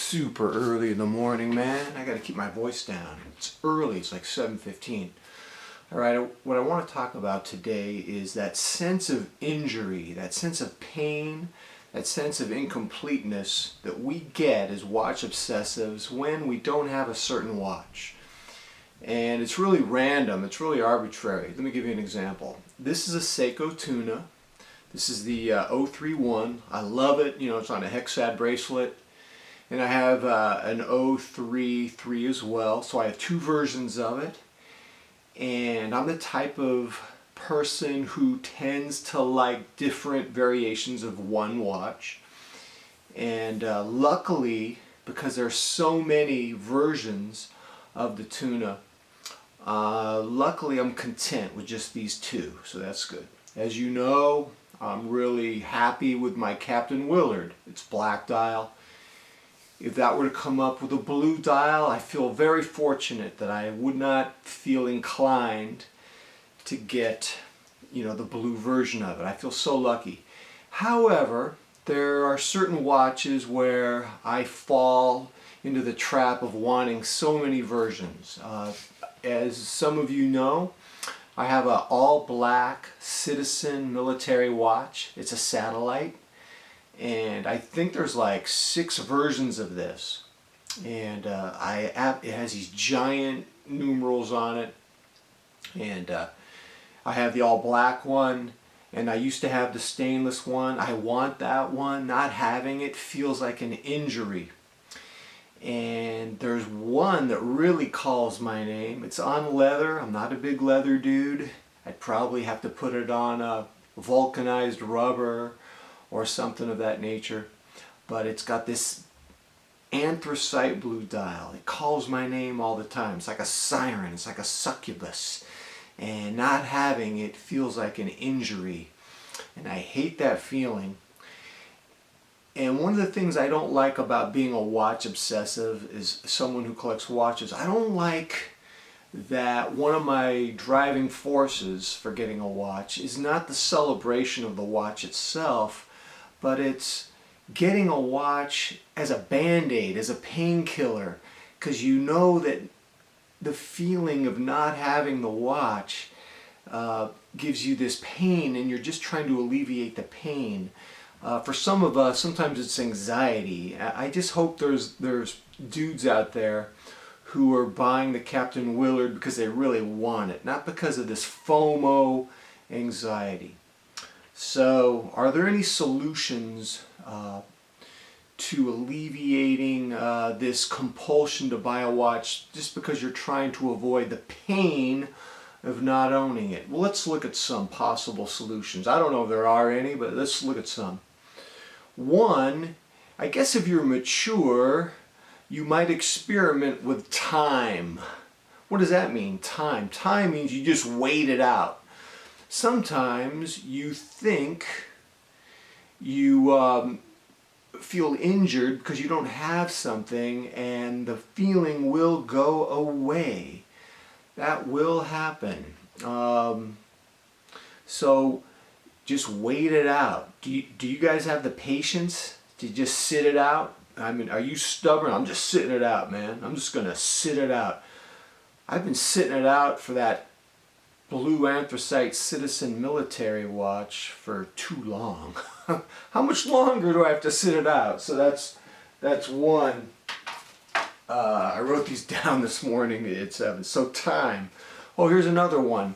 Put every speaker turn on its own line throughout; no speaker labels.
super early in the morning, man. I gotta keep my voice down. It's early, it's like 7:15. All right, what I want to talk about today is that sense of injury, that sense of pain, that sense of incompleteness that we get as watch obsessives when we don't have a certain watch. And it's really random, it's really arbitrary. Let me give you an example. This is a Seiko Tuna. This is the 031. I love it. You know, it's on a Hexad bracelet. And I have an 033 as well. So I have two versions of it. And I'm the type of person who tends to like different variations of one watch. And luckily, because there's so many versions of the Tuna, luckily I'm content with just these two. So that's good. As you know, I'm really happy with my Captain Willard. It's black dial. If that were to come up with a blue dial, I feel very fortunate that I would not feel inclined to get, you know, the blue version of it. I feel so lucky. However, there are certain watches where I fall into the trap of wanting so many versions. As some of you know, I have an all-black Citizen military watch. It's a satellite. And I think there's like 6 versions of this. And it has these giant numerals on it. And I have the all-black one. And I used to have the stainless one. I want that one. Not having it feels like an injury. And there's one that really calls my name. It's on leather. I'm not a big leather dude. I'd probably have to put it on a vulcanized rubber or something of that nature. But it's got this anthracite blue dial. It calls my name all the time. It's like a siren. It's like a succubus. And not having it feels like an injury. And I hate that feeling. And one of the things I don't like about being a watch obsessive is someone who collects watches. I don't like that one of my driving forces for getting a watch is not the celebration of the watch itself, but it's getting a watch as a band-aid, as a painkiller, because you know that the feeling of not having the watch gives you this pain, and you're just trying to alleviate the pain. For some of us, sometimes it's anxiety. I just hope there's dudes out there who are buying the Captain Willard because they really want it, not because of this FOMO anxiety. So, are there any solutions to alleviating this compulsion to buy a watch just because you're trying to avoid the pain of not owning it? Well, let's look at some possible solutions. I don't know if there are any, but let's look at some. One, I guess if you're mature, you might experiment with time. What does that mean, time? Time means you just wait it out. Sometimes you think you feel injured because you don't have something, and the feeling will go away. That will happen. So just wait it out. Do you guys have the patience to just sit it out? I mean, are you stubborn? I'm just sitting it out, man. I'm just going to sit it out. I've been sitting it out for that blue anthracite Citizen military watch for too long. How much longer do I have to sit it out? So that's one. I wrote these down this morning at 7. So time. Oh, here's another one.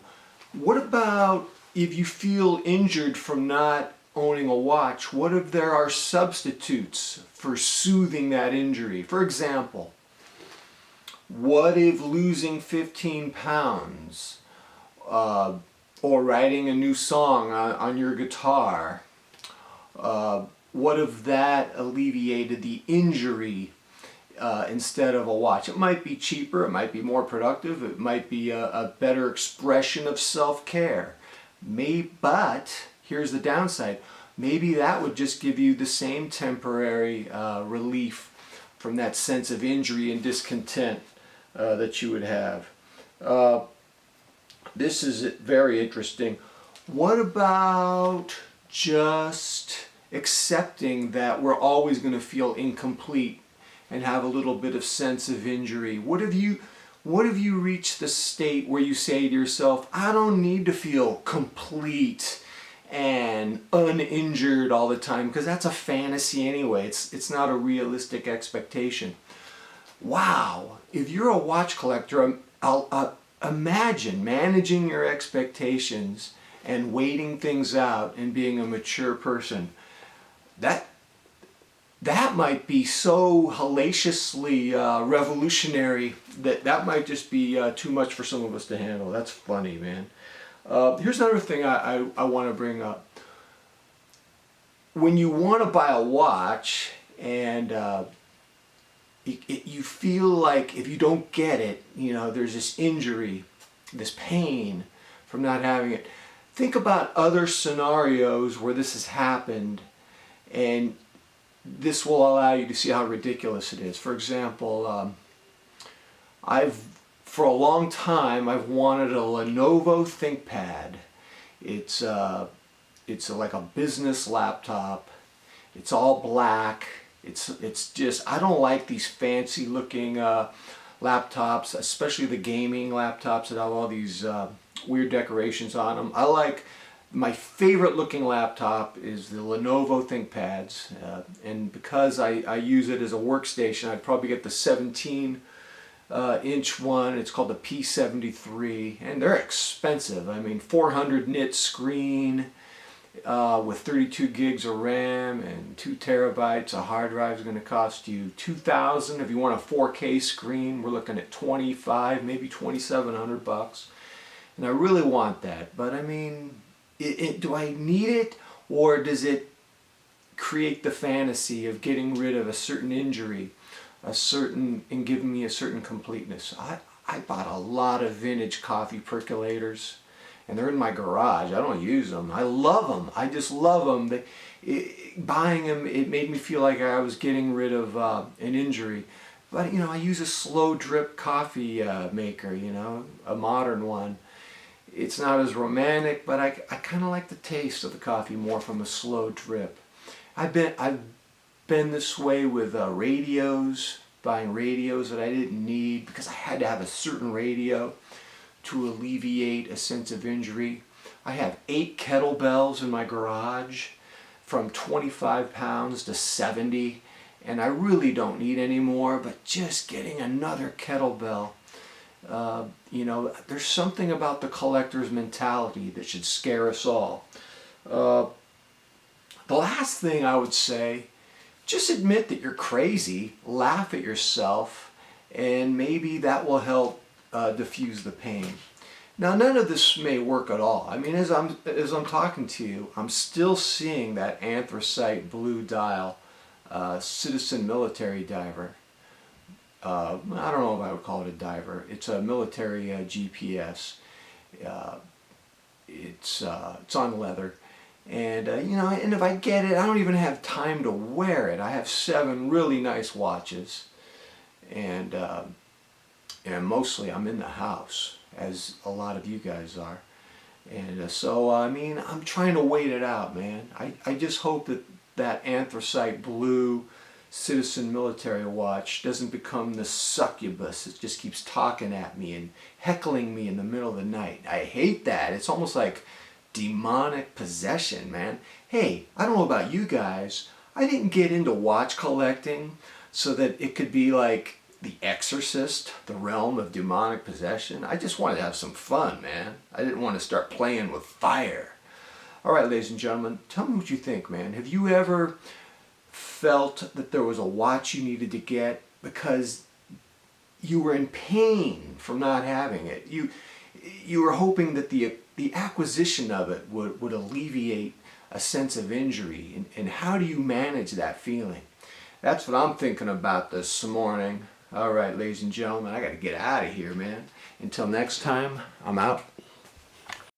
What about if you feel injured from not owning a watch? What if there are substitutes for soothing that injury? For example, what if losing 15 pounds or writing a new song on your guitar, what if that alleviated the injury instead of a watch? It might be cheaper, it might be more productive, it might be a better expression of self-care. But here's the downside. Maybe that would just give you the same temporary relief from that sense of injury and discontent that you would have. This is very interesting. What about just accepting that we're always going to feel incomplete and have a little bit of sense of injury? What have you reached the state where you say to yourself, I don't need to feel complete and uninjured all the time, because that's a fantasy anyway. It's not a realistic expectation. Wow, if you're a watch collector, I'll imagine managing your expectations and waiting things out and being a mature person. That might be so hellaciously revolutionary that might just be too much for some of us to handle. That's funny, man. Here's another thing I want to bring up. When you want to buy a watch and you feel like if you don't get it, there's this injury, this pain from not having it. Think about other scenarios where this has happened, and this will allow you to see how ridiculous it is. For example, for a long time I've wanted a Lenovo ThinkPad. It's like a business laptop. It's all black. It's just, I don't like these fancy looking laptops, especially the gaming laptops that have all these weird decorations on them. My favorite looking laptop is the Lenovo ThinkPads, and because I use it as a workstation, I'd probably get the 17-inch one. It's called the P73, and they're expensive. I mean, 400 nit screen with 32 gigs of RAM and 2 terabytes. A hard drive is going to cost you $2,000. If you want a 4K screen, we're looking at 25, maybe 2,700 bucks. And I really want that, but I mean, do I need it, or does it create the fantasy of getting rid of a certain injury, and giving me a certain completeness? I bought a lot of vintage coffee percolators, and they're in my garage. I don't use them. I love them. I just love them. Buying them, it made me feel like I was getting rid of an injury. But I use a slow drip coffee maker, a modern one. It's not as romantic, but I kind of like the taste of the coffee more from a slow drip. I've been this way with radios, buying radios that I didn't need because I had to have a certain radio to alleviate a sense of injury. I have 8 kettlebells in my garage, from 25 pounds to 70, and I really don't need any more, but just getting another kettlebell. There's something about the collector's mentality that should scare us all. The last thing I would say, just admit that you're crazy, laugh at yourself, and maybe that will help diffuse the pain. Now, none of this may work at all. I mean, as I'm talking to you, I'm still seeing that anthracite blue dial, Citizen military diver. I don't know if I would call it a diver. It's a military GPS. It's on leather, and and if I get it, I don't even have time to wear it. I have 7 really nice watches, and mostly I'm in the house, as a lot of you guys are, and so I mean, I'm trying to wait it out, man. I just hope that anthracite blue Citizen military watch doesn't become the succubus that just keeps talking at me and heckling me in the middle of the night. I hate that. It's almost like demonic possession, man. Hey, I don't know about you guys. I didn't get into watch collecting so that it could be like The Exorcist, the realm of demonic possession. I just wanted to have some fun, man. I didn't want to start playing with fire. All right, ladies and gentlemen, tell me what you think, man. Have you ever felt that there was a watch you needed to get because you were in pain from not having it? You were hoping that the acquisition of it would alleviate a sense of injury, and how do you manage that feeling? That's what I'm thinking about this morning. All right, ladies and gentlemen, I got to get out of here, man. Until next time, I'm out.